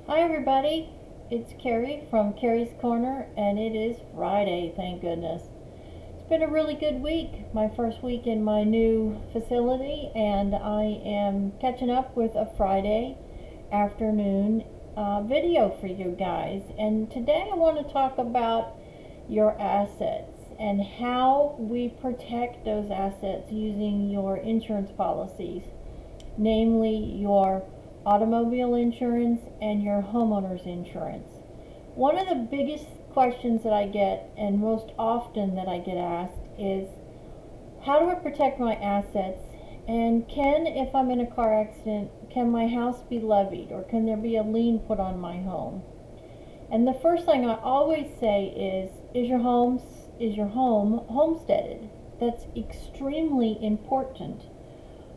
Hi everybody, it's Carrie from Carrie's Corner and it is Friday, thank goodness. It's been a really good week, my first week in my new facility, and I am catching up with a Friday afternoon video for you guys. And today I want to talk about your assets and how we protect those assets using your insurance policies, namely your automobile insurance and your homeowner's insurance. One of the biggest questions that I get, and most often that I get asked, is how do I protect my assets? And if I'm in a car accident, can my house be levied or can there be a lien put on my home? And the first thing I always say is your home homesteaded? That's extremely important.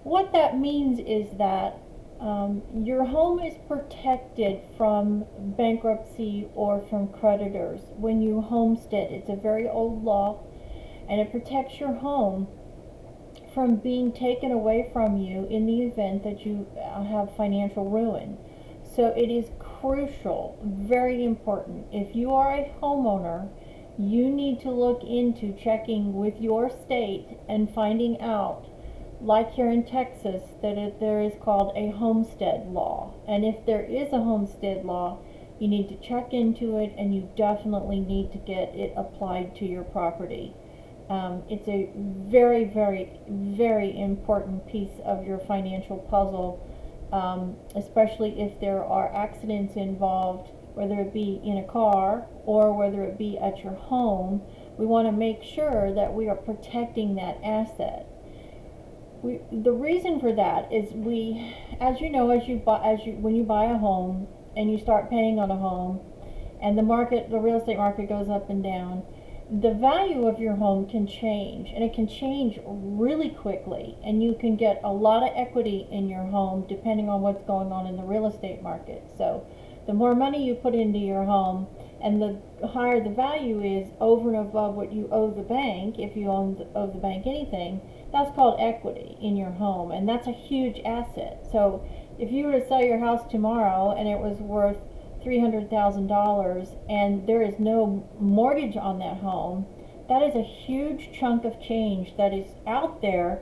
What that means is that your home is protected from bankruptcy or from creditors when you homestead. It's a very old law, and it protects your home from being taken away from you in the event that you have financial ruin. So it is crucial, very important. If you are a homeowner, you need to look into checking with your state and finding out, like here in Texas, that there is called a homestead law. And if there is a homestead law, you need to check into it, and you definitely need to get it applied to your property. It's a very, very, very important piece of your financial puzzle, especially if there are accidents involved, whether it be in a car or whether it be at your home. We want to make sure that we are protecting that asset. The reason for that is as you know, when you buy a home and you start paying on a home, and the real estate market goes up and down, the value of your home can change, and it can change really quickly, and you can get a lot of equity in your home depending on what's going on in the real estate market. So the more money you put into your home and the higher the value is over and above what you owe the bank, if you owe the bank anything, that's called equity in your home, and that's a huge asset. So if you were to sell your house tomorrow and it was worth $300,000 and there is no mortgage on that home, that is a huge chunk of change that is out there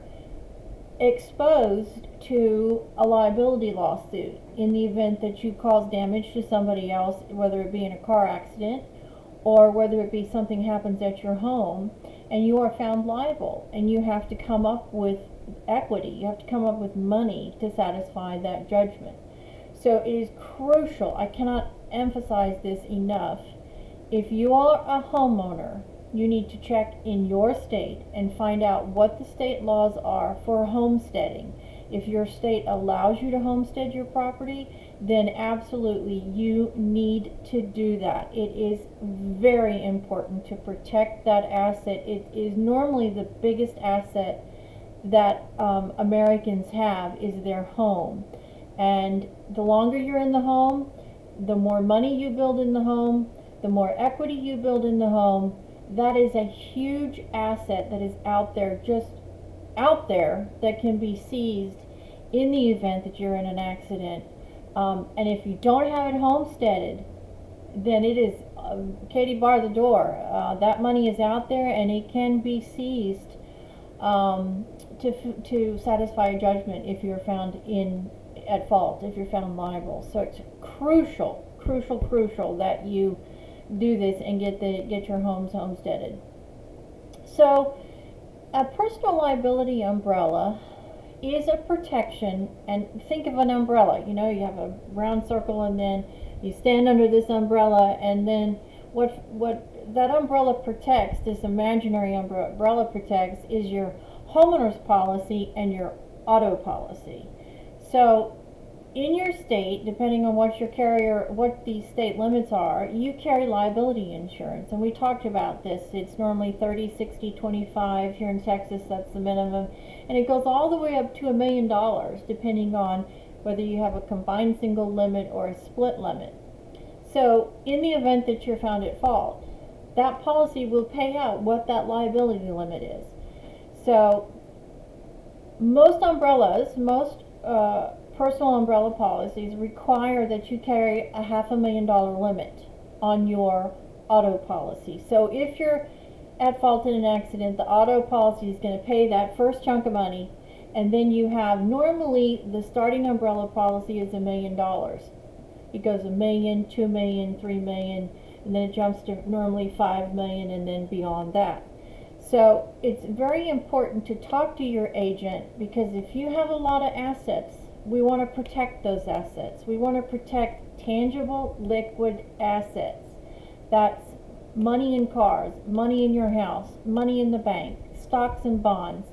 exposed to a liability lawsuit in the event that you cause damage to somebody else, whether it be in a car accident or whether it be something happens at your home and you are found liable, and you have to come up with equity, you have to come up with money to satisfy that judgment. So it is crucial, I cannot emphasize this enough. If you are a homeowner, you need to check in your state and find out what the state laws are for homesteading. If your state allows you to homestead your property, then absolutely you need to do that. It is very important to protect that asset. It is normally the biggest asset that Americans have, is their home. And the longer you're in the home, the more money you build in the home, the more equity you build in the home. That is a huge asset that is out there, just out there, that can be seized in the event that you're in an accident. And if you don't have it homesteaded, then it is Katie, bar the door. That money is out there and it can be seized um, to satisfy a judgment if you're found at fault, if you're found liable. So it's crucial that you do this and get your homes homesteaded. So a personal liability umbrella is a protection, and think of an umbrella. You know, you have a round circle, and then you stand under this umbrella, and then what that umbrella protects, this imaginary umbrella protects, is your homeowner's policy and your auto policy. So in your state, depending on what the state limits are, you carry liability insurance. And we talked about this. It's normally 30, 60, 25. Here in Texas, that's the minimum. And it goes all the way up to $1 million, depending on whether you have a combined single limit or a split limit. So in the event that you're found at fault, that policy will pay out what that liability limit is. So most umbrellas, most personal umbrella policies require that you carry a $500,000 limit on your auto policy. So if you're at fault in an accident, the auto policy is going to pay that first chunk of money, and then you have, normally the starting umbrella policy is $1 million. It goes $1 million, $2 million, $3 million, and then it jumps to normally $5 million, and then beyond that. So it's very important to talk to your agent, because if you have a lot of assets, we want to protect those assets. We want to protect tangible, liquid assets. That's money in cars, money in your house, money in the bank, stocks and bonds.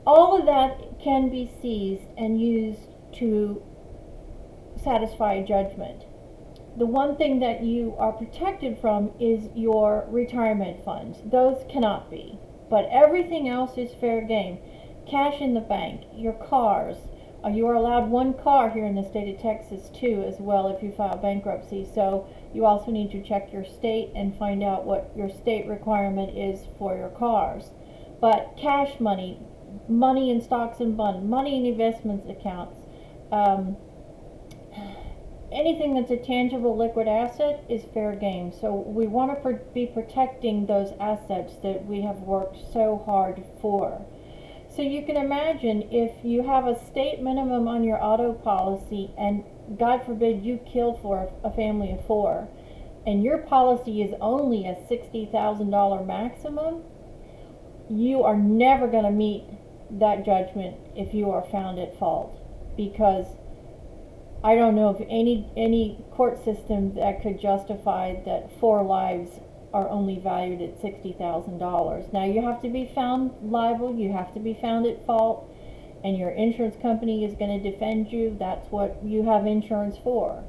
All of that can be seized and used to satisfy a judgment. The one thing that you are protected from is your retirement funds. Those cannot be. But everything else is fair game. Cash in the bank, your cars. You are allowed one car here in the state of Texas too, as well, if you file bankruptcy. So you also need to check your state and find out what your state requirement is for your cars. But cash money, money in stocks and bonds, money in investments accounts, anything that's a tangible liquid asset is fair game. So we want to be protecting those assets that we have worked so hard for. So you can imagine, if you have a state minimum on your auto policy, and God forbid you kill for a family of 4, and your policy is only a $60,000 maximum, you are never going to meet that judgment if you are found at fault, because I don't know of any court system that could justify that 4 lives are only valued at $60,000. Now, you have to be found liable, you have to be found at fault, and your insurance company is going to defend you. That's what you have insurance for.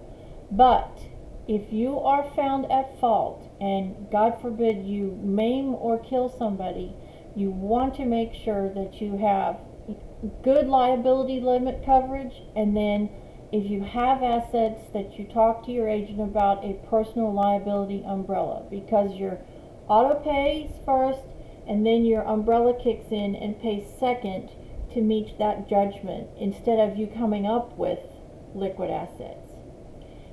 But if you are found at fault, and God forbid you maim or kill somebody, you want to make sure that you have good liability limit coverage, and then if you have assets, that you talk to your agent about a personal liability umbrella, because your auto pays first and then your umbrella kicks in and pays second to meet that judgment, instead of you coming up with liquid assets.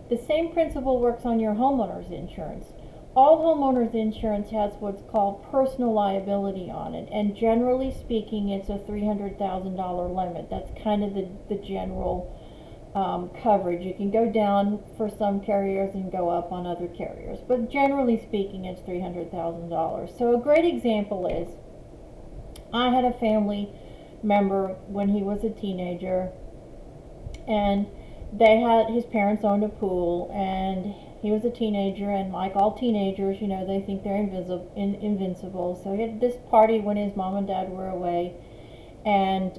The same principle works on your homeowner's insurance. All homeowners insurance has what's called personal liability on it, and generally speaking it's a $300,000 limit. That's kind of the general coverage. You can go down for some carriers and go up on other carriers, but generally speaking it's $300,000. So a great example is, I had a family member when he was a teenager, and his parents owned a pool, and he was a teenager, and like all teenagers, you know, they think they're invincible. So he had this party when his mom and dad were away, and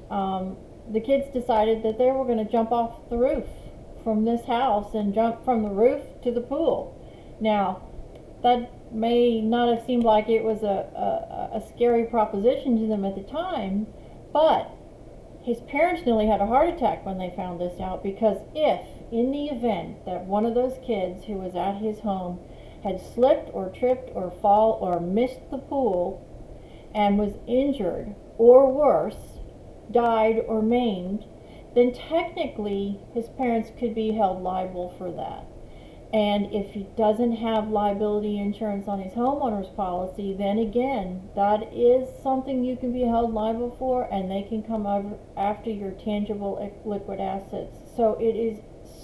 the kids decided that they were going to jump off the roof from this house and jump from the roof to the pool. Now, that may not have seemed like it was a scary proposition to them at the time, but his parents nearly had a heart attack when they found this out, because if, in the event that one of those kids who was at his home had slipped or tripped or fall or missed the pool and was injured or worse, died or maimed, then technically his parents could be held liable for that. And if he doesn't have liability insurance on his homeowner's policy, then again, that is something you can be held liable for, and they can come over after your tangible liquid assets. So it is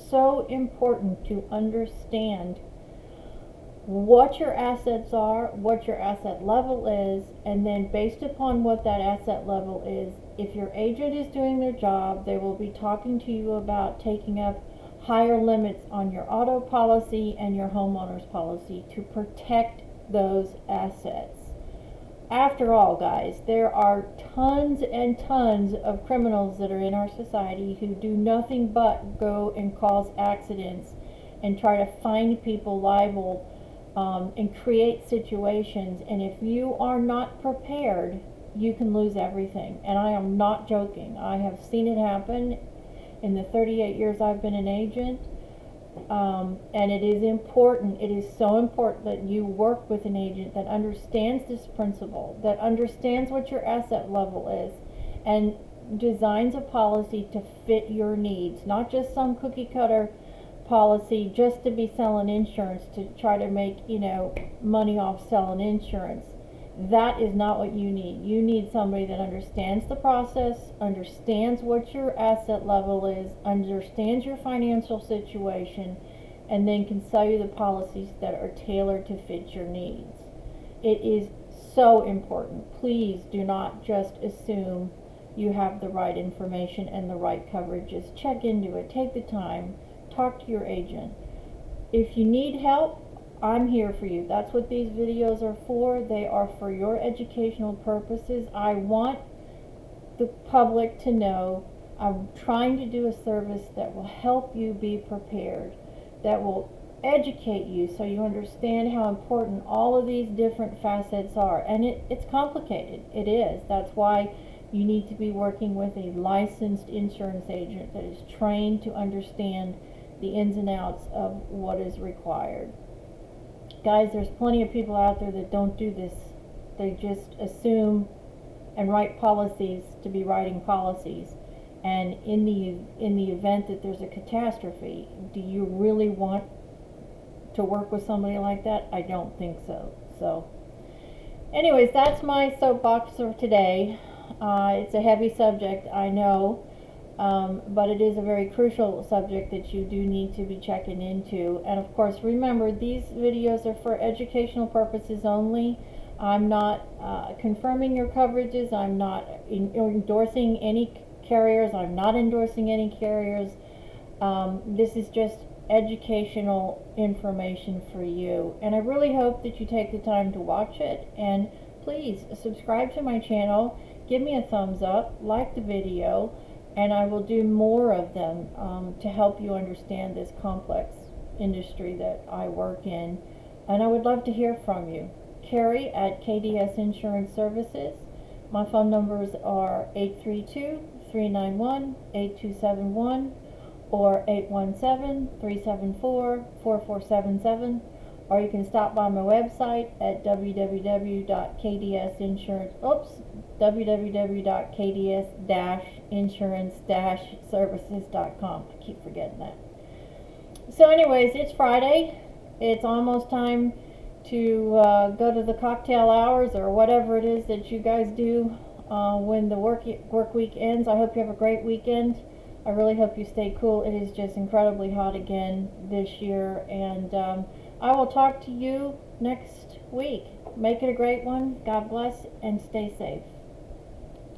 so important to understand what your assets are, what your asset level is, and then based upon what that asset level is, if your agent is doing their job, they will be talking to you about taking up higher limits on your auto policy and your homeowner's policy to protect those assets. After all, guys, there are tons and tons of criminals that are in our society who do nothing but go and cause accidents and try to find people liable and create situations. And if you are not prepared, you can lose everything. And I am not joking. I have seen it happen in the 38 years I've been an agent. And it is important, it is so important that you work with an agent that understands this principle, that understands what your asset level is. And designs a policy to fit your needs, not just some cookie cutter policy just to be selling insurance to try to make, money off selling insurance. That is not what you need. You need somebody that understands the process, understands what your asset level is, understands your financial situation, and then can sell you the policies that are tailored to fit your needs. It is so important. Please do not just assume you have the right information and the right coverages. Check into it. Take the time. Talk to your agent. If you need help, I'm here for you. That's what these videos are for. They are for your educational purposes. I want the public to know I'm trying to do a service that will help you be prepared, that will educate you so you understand how important all of these different facets are. And it's complicated. It is. That's why you need to be working with a licensed insurance agent that is trained to understand the ins and outs of what is required. Guys, there's plenty of people out there that don't do this. They just assume and write policies to be writing policies. And in the event that there's a catastrophe, do you really want to work with somebody like that? I don't think so. So anyways, that's my soapbox for today. It's a heavy subject, I know, but it is a very crucial subject that you do need to be checking into. And of course, remember, these videos are for educational purposes only. I'm not confirming your coverages. I'm not endorsing any carriers. I'm not endorsing any carriers. This is just educational information for you. And I really hope that you take the time to watch it. And please subscribe to my channel. Give me a thumbs up. Like the video. And I will do more of them to help you understand this complex industry that I work in. And I would love to hear from you. Carrie at KDS Insurance Services. My phone numbers are 832-391-8271 or 817-374-4477. Or you can stop by my website at www.kds-insurance-services.com. I keep forgetting that. So anyways, it's Friday. It's almost time to go to the cocktail hours or whatever it is that you guys do when the work week ends. I hope you have a great weekend. I really hope you stay cool. It is just incredibly hot again this year, and I will talk to you next week. Make it a great one. God bless and stay safe.